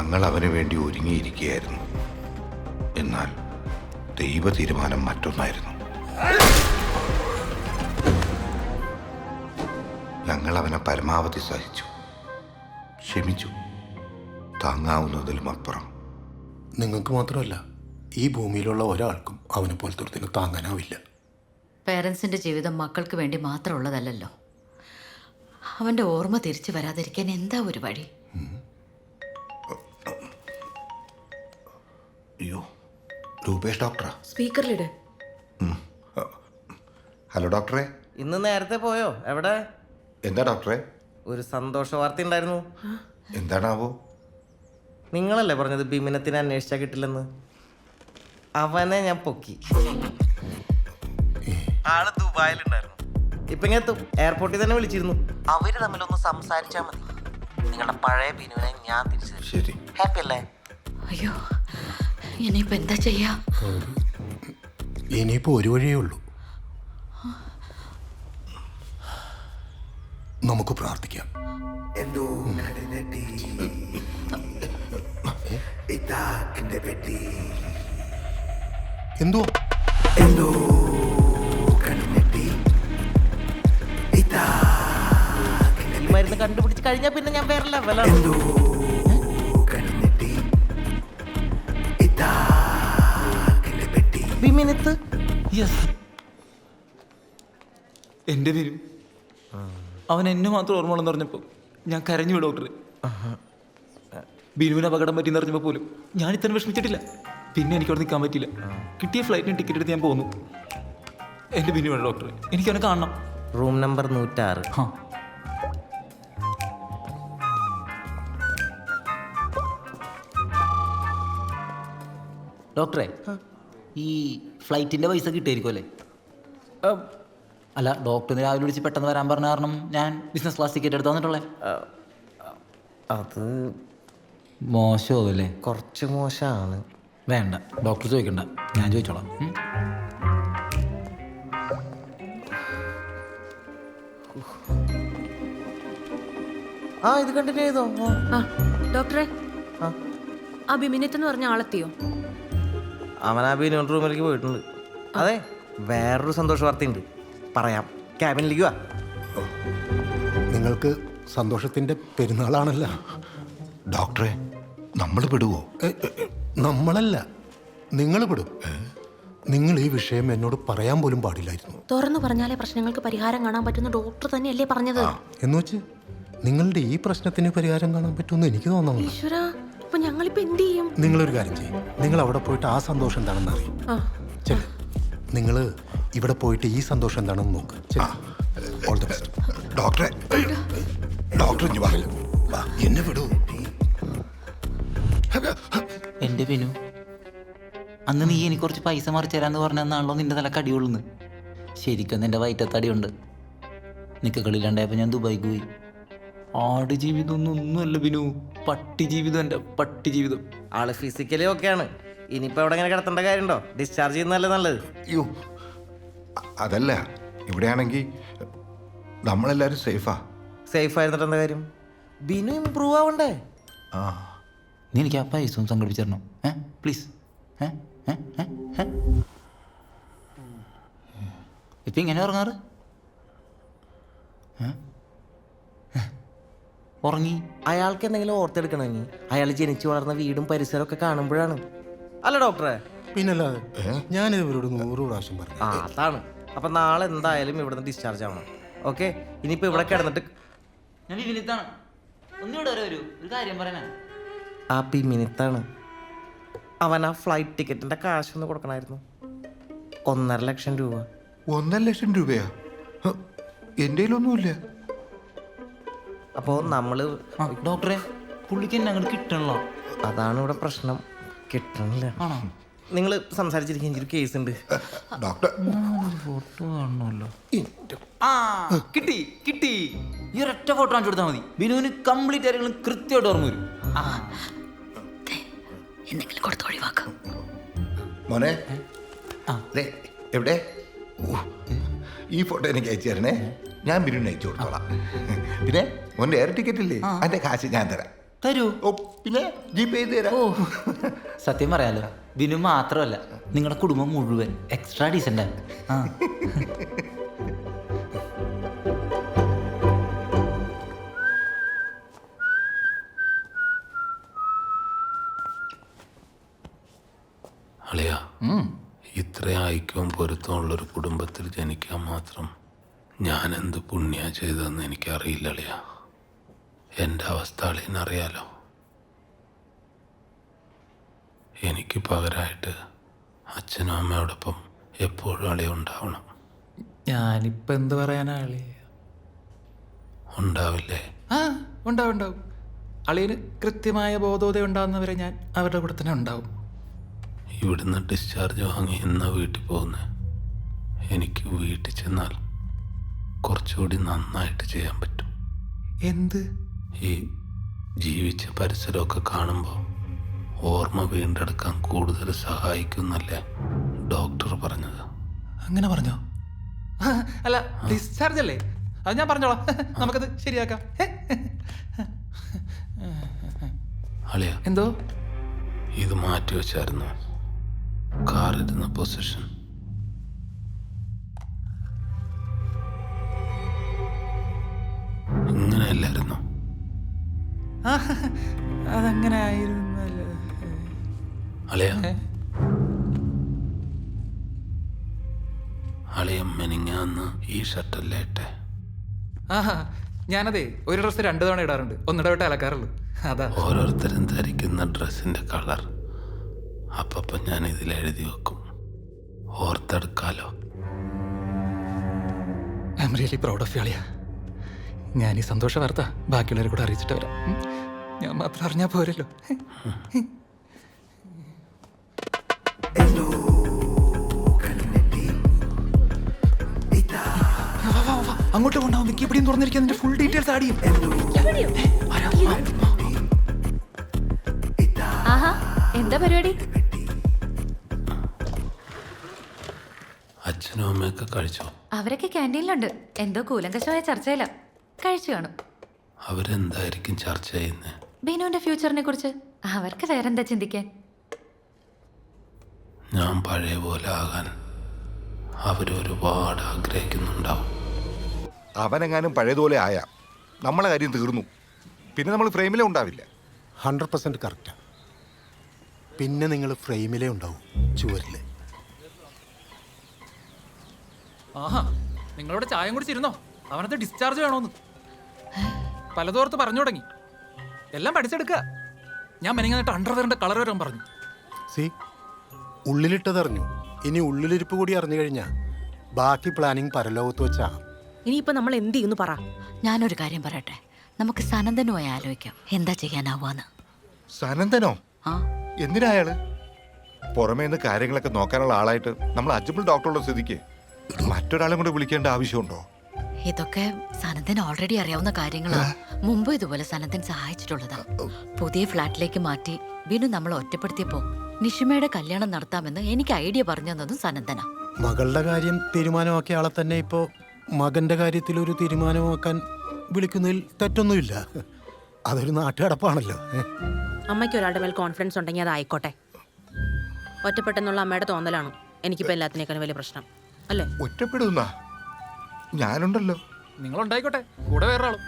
ഞങ്ങൾ അവന് വേണ്ടി ഒരുങ്ങിയിരിക്കുകയായിരുന്നു. എന്നാൽ ദൈവ തീരുമാനം മറ്റൊന്നായിരുന്നു. ഞങ്ങൾ അവനെ പരമാവധി സഹിച്ചു, ക്ഷമിച്ചു, താങ്ങാവുന്നതിലും അപ്പുറം. നിങ്ങൾക്ക് മാത്രമല്ല, ഈ ഭൂമിയിലുള്ള ഒരാൾക്കും അവനെ പോലത്തെ ഒരുത്തിനെ താങ്ങാനാവില്ല. പേരൻസിൻ്റെ ജീവിതം മക്കൾക്ക് വേണ്ടി മാത്രമുള്ളതല്ലല്ലോ. അവൻ്റെ ഓർമ്മ തിരിച്ചു വരാതിരിക്കാൻ എന്താ ഒരു വഴി? അയ്യോ, രൂപേഷ് ഡോക്ടറാ? സ്പീക്കറിലിട്. ഹലോ ഡോക്ടറെ. ഇന്ന് നേരത്തെ പോയോ? എവിടെ? എന്താ ഡോക്ടറെ? ഒരു സന്തോഷ വാർത്ത ഉണ്ടായിരുന്നു. എന്താണാവോ? നിങ്ങളല്ലേ പറഞ്ഞത് ബിമിനത്തിനെ അന്വേഷിച്ചാൽ കിട്ടില്ലെന്ന്? അവനെ ഞാൻ പൊക്കി. ആള് ദുബായിലുണ്ടായിരുന്നു. ഇപ്പൊ ഇങ്ങനെ എത്തും. എയർപോർട്ടിൽ തന്നെ വിളിച്ചിരുന്നു. അവര് തമ്മിലൊന്ന് സംസാരിച്ചാൽ മതി. നിങ്ങളുടെ പഴയ ബിനുവിനെ ഞാൻ തിരിച്ചു തരും. ശരി. ഹാപ്പി അല്ലേ? അയ്യോ, ഇനിയിപ്പോൾ എന്താ ചെയ്യാ? ഇനിയിപ്പോൾ ഒരു വഴിയേ ഉള്ളൂ. നമുക്ക് പ്രാർത്ഥിക്കാം. എന്തോ ഈ മരുന്ന് കണ്ടുപിടിച്ച് കഴിഞ്ഞാൽ പിന്നെ ഞാൻ വേറെ ലെവലാണ്. ബിമിനത്ത്. യെസ്, എൻ്റെ പേരും അവൻ എന്നെ മാത്രം ഓർമ്മ ഉള്ളെന്ന് പറഞ്ഞപ്പോൾ ഞാൻ കരഞ്ഞു ഡോക്ടർ. ബിനുവിന് അപകടം പറ്റിയെന്ന് അറിഞ്ഞപ്പോൾ പോലും ഞാൻ ഇത്ര വിഷമിച്ചിട്ടില്ല. പിന്നെ എനിക്കവിടെ നിൽക്കാൻ പറ്റില്ല. കിട്ടിയ ഫ്ലൈറ്റിന് ടിക്കറ്റ് എടുത്ത് ഞാൻ പോന്നു. എൻ്റെ ബിനു വേണം ഡോക്ടറെ, എനിക്കവനെ കാണണം. Room number 106. ആ, ഡോക്ടറെ, ഈ ഫ്ലൈറ്റിൻ്റെ പൈസ കിട്ടിയായിരിക്കും അല്ലേ? അല്ല, ഡോക്ടറിന് രാവിലെ വിളിച്ച് പെട്ടെന്ന് വരാൻ പറഞ്ഞ കാരണം ഞാൻ ബിസിനസ് ക്ലാസ് ടിക്കറ്റ് എടുത്ത് തന്നിട്ടുള്ളേ. അത് മോശമല്ലേ? കുറച്ച് മോശമാണ്. വേണ്ട, ഡോക്ടർ ചോദിക്കണ്ട, ഞാൻ ചോദിച്ചോളാം. ഇത് കണ്ടിന്യൂ ചെയ്തോ. ആ ഡോക്ടറെ, ആ. ആ ബിമിനത്ത് എന്ന് പറഞ്ഞ ആളെത്തിയോ? അവൻ ആ ബിനോൺ റൂമിലേക്ക് പോയിട്ടുണ്ട്. അതെ, വേറൊരു സന്തോഷ വാർത്തയുണ്ട്, പറയാം. ക്യാബിനിലേക്ക് വാ. നിങ്ങൾക്ക് സന്തോഷത്തിൻ്റെ പെരുന്നാളാണല്ലോ. ഡോക്ടറെ, നമ്മൾ പെടുവോ? നമ്മളല്ല, നിങ്ങൾ പെടും. നിങ്ങൾ ഈ വിഷയം എന്നോട് പറയാൻ പോലും പാടില്ലായിരുന്നു. തുറന്നു പറഞ്ഞാലേ പ്രശ്നങ്ങൾക്ക് പരിഹാരം കാണാൻ പറ്റുന്ന ഡോക്ടർ തന്നെയല്ലേ പറഞ്ഞത്? എന്ന് വെച്ച് നിങ്ങളുടെ ഈ പ്രശ്നത്തിന് പരിഹാരം കാണാൻ പറ്റുമെന്ന് എനിക്ക് തോന്നുന്നു. ഈശ്വര, അപ്പൊ ഞങ്ങളിപ്പോ എന്ത് ചെയ്യും? നിങ്ങളൊരു കാര്യം ചെയ്യും, നിങ്ങൾ അവിടെ പോയിട്ട് ആ സന്തോഷം എന്താണെന്ന് അറിയും. ചെല്ല്, നിങ്ങൾ ഇവിടെ പോയിട്ട് ഈ സന്തോഷം എന്താണെന്ന് നോക്ക്. All the best. ഡോക്ടറെ, ഡോക്ടർ ഇഞ്ഞ് വാ, എന്നെ വിടൂ. എൻ്റെ ബിനു, അന്ന് നീ എനിക്ക് കുറച്ച് പൈസ മറിച്ച് തരാന്ന് പറഞ്ഞാണല്ലോ നിന്റെ തല കടിയുള്ളൂന്ന്. ശരിക്കും എൻ്റെ വയറ്റത്തടിയുണ്ട്. നിക്കക്കളില്ലാണ്ടായപ്പോൾ ഞാൻ ദുബായിക്ക് പോയി. ആട് ജീവിതം ഒന്നുമല്ല ബിനു, പട്ടി ജീവിതം. എൻ്റെ പട്ടി ജീവിതം. ആള് ഫിസിക്കലി ഓക്കെയാണ്. ഇനിയിപ്പോ എവിടെ ഇങ്ങനെ കിടത്തേണ്ട കാര്യമുണ്ടോ? ഡിസ്ചാർജ് ചെയ്യുന്നതല്ലേ നല്ലത്. അയ്യോ, അതല്ല, ഇവിടെയാണെങ്കിൽ നമ്മളെല്ലാവരും സേഫാ. സേഫ് ആയിരുന്നിട്ട് എന്താ കാര്യം? ബിനു ഇമ്പ്രൂവ് ആവണ്ടേ? നീ എനിക്ക് ആ പൈസ ഒന്ന് സംഘടിപ്പിച്ചു തരണം, പ്ലീസ്. ഇപ്പം ഇങ്ങനെ ഉറങ്ങാറ്? ഉറങ്ങി. അയാൾക്ക് എന്തെങ്കിലും ഓർത്തെടുക്കണമെങ്കിൽ അയാൾ ജനിച്ചു വളർന്ന വീടും പരിസരവും ഒക്കെ കാണുമ്പോഴാണ്. അല്ല ഡോക്ടറെ? പിന്നല്ലാതെ ഞാനിത് ഇവരോട് 100 പ്രാവശ്യം പറഞ്ഞു. അതാണ്. അപ്പൊ നാളെ എന്തായാലും ഇവിടുന്ന് ഡിസ്ചാർജ് ആവണം. ഓക്കെ, ഇനിയിപ്പോ ഇവിടെ കിടന്നിട്ട് ഞാൻ വിനിത്താണ്. ഒന്നുകൂടെ ഒരു കാര്യം പറയാനാ. ആ ബിമിനത്താണ്. അവൻ ആ ഫ്ലൈറ്റ് ടിക്കറ്റിന്റെ കാശൊന്ന് കൊടുക്കണമായിരുന്നു. 1.5 ലക്ഷം രൂപ. 1.5 ലക്ഷം രൂപയാ? എൻ്റെ കയ്യിലൊന്നുമില്ല. അപ്പോൾ നമ്മള് ഡോക്ടറെ, പുള്ളിക്ക് എന്നെ അങ്ങോട്ട് കിട്ടണല്ലോ. അതാണ് ഇവിടെ പ്രശ്നം, കിട്ടണില്ല. ആണോ? നിങ്ങൾ സംസാരിച്ചിരിക്കുന്ന എനിക്കൊരു കേസ് ഉണ്ട്. ഡോക്ടർ, ഫോട്ടോ കാണണമല്ലോ. കിട്ടി കിട്ടി. ഈ ഒരൊറ്റ ഫോട്ടോ കാണിച്ചു കൊടുത്താൽ മതി. ബിനുവിന് കംപ്ലീറ്റ് കാര്യങ്ങളും കൃത്യമായിട്ട് ഓർമ്മ വരും. എന്തെങ്കിലും കൊടുത്ത് ഒഴിവാക്കാം. മോനെ, എവിടെ? ഈ ഫോട്ടോ എനിക്ക് അയച്ചു തരണേ, ഞാൻ ബിനുവിന് അയച്ചു കൊടുത്തോളാം. പിന്നെ മോൻ്റെ എയർ ടിക്കറ്റ് ഇല്ലേ, അതിൻ്റെ കാശ് ഞാൻ തരാം. തരൂ. ഓ പിന്നെ ജിപേ ചെയ്ത് തരാം. ഓ സത്യം പറയാലോ, ബിനു മാത്രമല്ല നിങ്ങളുടെ കുടുംബം മുഴുവൻ എക്സ്ട്രാ ഡീസൻ്റാണ്. ആ അളിയ, ഇത്രയും ഐക്യവും പൊരുത്തമുള്ളൊരു കുടുംബത്തിൽ ജനിക്കാൻ മാത്രം ഞാൻ എന്ത് പുണ്യ ചെയ്തതെന്ന് എനിക്കറിയില്ല അളിയ. എൻ്റെ അവസ്ഥ അളിയനറിയാലോ. എനിക്ക് പകരമായിട്ട് അച്ഛനും അമ്മയോടൊപ്പം എപ്പോഴും അളിയ ഉണ്ടാവണം. ഞാനിപ്പോൾ എന്ത് പറയാനാ അളി? ഉണ്ടാവില്ലേ? ആ ഉണ്ടാവും ഉണ്ടാവും. അളിയന് കൃത്യമായ ബോധോദയം ഉണ്ടാകുന്നവരെ ഞാൻ അവരുടെ കൂടെ തന്നെ ഉണ്ടാവും. ഇവിടുന്ന് ഡിസ്ചാർജ് വാങ്ങി എന്നാ വീട്ടിൽ പോകുന്നത്? എനിക്ക് വീട്ടിൽ ചെന്നാൽ കുറച്ചുകൂടി നന്നായിട്ട് ചെയ്യാൻ പറ്റും. എന്ത്? ഈ ജീവിച്ച പരിസരമൊക്കെ കാണുമ്പോൾ ഓർമ്മ വീണ്ടെടുക്കാൻ കൂടുതൽ സഹായിക്കുന്നല്ലേ ഡോക്ടർ പറഞ്ഞത്? അങ്ങനെ പറഞ്ഞോ? അല്ല, ഡിസ്ചാർജ് അല്ലേ? അത് ഞാൻ പറഞ്ഞോളാം. നമുക്കത് ശരിയാക്കാം. അളിയ, എന്തോ? ഇത് മാറ്റി വെച്ചായിരുന്നു കാറിരുന്ന പൊസിഷൻ. ഇങ്ങനെയല്ലായിരുന്നു. അതങ്ങനെ ആയിരുന്നല്ലോ. അളിയ, അളിയ മെനിങ്ങാന്ന് ഈ ഷർട്ടല്ലേ ഇട്ടെ? ആഹാ, ഞാനതേ ഒരു ഡ്രസ്സ് 2 തവണ ഇടാറുണ്ട്. ഒന്നിടവിട്ട് അലക്കാറുള്ളൂ. അതാ. ഓരോരുത്തരും ധരിക്കുന്ന ഡ്രസ്സിന്റെ കളർ അപ്പം ഞാൻ ഇതിലെഴുതി വെക്കും, ഓർത്തെടുക്കാലോ. I'm really proud of you അളിയ. ഞാൻ ഈ സന്തോഷ വാർത്ത ബാക്കിയുള്ളവരെ കൂടെ അറിയിച്ചിട്ട് വരാം. ഞാൻ മാത്രം അറിഞ്ഞാൽ പോരല്ലോ. അങ്ങോട്ട് കൊണ്ടാവും. മിക്കി എവിടെയും തുറന്നിരിക്കാൻ നിന്റെ ഫുൾ ഡീറ്റെയിൽസ് ആഡ് ചെയ്യും. ആഹാ, എന്താ പരിപാടി? അച്ഛനും അമ്മയൊക്കെ കഴിച്ചോ? അവരൊക്കെ ക്യാൻറ്റീനിലുണ്ട്. എന്തോ കൂലങ്കശമായ ചർച്ചയില്ല. കഴിച്ചു കാണും. അവരെന്തായിരിക്കും ചർച്ച ചെയ്യുന്നത്? ബിനുവിന്റെ ഫ്യൂച്ചറിനെ കുറിച്ച്. അവർക്ക് വേറെന്താ ചിന്തിക്കാൻ? ഞാൻ പഴയ പോലെ ആകാൻ അവരൊരുപാട് ആഗ്രഹിക്കുന്നുണ്ടാവും. അവനെങ്ങാനും പഴയതുപോലെ ആയാ നമ്മളെ കാര്യം തീർന്നു. പിന്നെ നമ്മൾ ഫ്രെയിമിലേ ഉണ്ടാവില്ല. 100% കറക്റ്റാണ്. പിന്നെ നിങ്ങൾ ഫ്രെയിമിലേ ഉണ്ടാവും, ചുവരിൽ. ആഹാ, നിങ്ങളോട് ചായം കുടിച്ചിരുന്നോ? അവനത് ഡിസ്ചാർജ് വേണോന്ന് പലതോർത്ത് പറഞ്ഞു തുടങ്ങി. എല്ലാം പഠിച്ചെടുക്കുക. ഞാൻ മെനിങ്ങാന്നിട്ട് അണ്ടർവെയറിന്റെ കളർ വരാൻ പറഞ്ഞു. സി, ഉള്ളിലിട്ടതറിഞ്ഞു. ഇനി ഉള്ളിലിരിപ്പ് കൂടി അറിഞ്ഞു കഴിഞ്ഞാൽ ബാക്കി പ്ലാനിങ് പരലോകത്ത് വെച്ചാ. ഇനിയിപ്പോ നമ്മൾ എന്ത് ചെയ്യുന്നു പറ. ഞാനൊരു കാര്യം പറയട്ടെ, നമുക്ക് സനന്ദനുമായി ആലോചിക്കാം എന്താ ചെയ്യാനാവാന്ന്. സനന്ദനോ? ആ, എന്തിനാ അയാള്? പുറമേ നിന്ന് കാര്യങ്ങളൊക്കെ നോക്കാനുള്ള ആളായിട്ട് നമ്മൾ അജ്മൽ ഡോക്ടറുള്ള സ്ഥിതിക്ക് മറ്റൊരാളെ കൂടെ വിളിക്കേണ്ട ആവശ്യമുണ്ടോ? ഇതൊക്കെ സനന്ദൻ ഓൾറെഡി അറിയാവുന്ന കാര്യങ്ങളാ. മുമ്പ് ഇതുപോലെ സനന്ദൻ സഹായിച്ചിട്ടുള്ളതാ. പുതിയ ഫ്ലാറ്റിലേക്ക് മാറ്റി ബിനു നമ്മളെ ഒറ്റപ്പെടുത്തിയപ്പോ നിഷിമയുടെ കല്യാണം നടത്താമെന്ന് എനിക്ക് ഐഡിയ പറഞ്ഞു തന്നതും സനന്ദനാ. മകളുടെ കാര്യം തീരുമാനമാക്കിയ ആളെ തന്നെ ഇപ്പോൾ മകന്റെ കാര്യത്തിൽ ഒരു തീരുമാനമാക്കാൻ വിളിക്കുന്നതിൽ തെറ്റൊന്നുമില്ല. അതൊരു നാട്ടുകടപ്പാണല്ലോ. അമ്മയ്ക്ക് ഒരാളുടെ മേൽ കോൺഫിഡൻസ് ഉണ്ടെങ്കിൽ അതായിക്കോട്ടെ. ഒറ്റപ്പെട്ടെന്നുള്ള അമ്മയുടെ തോന്നലാണ് എനിക്കിപ്പോൾ എല്ലാത്തിനേക്കാളും വലിയ പ്രശ്നം അല്ലേ? ഒറ്റപ്പെടുന്ന ഞാനുണ്ടല്ലോ. നിങ്ങളുണ്ടായിക്കോട്ടെ, കൂടെ വേറൊരാളും.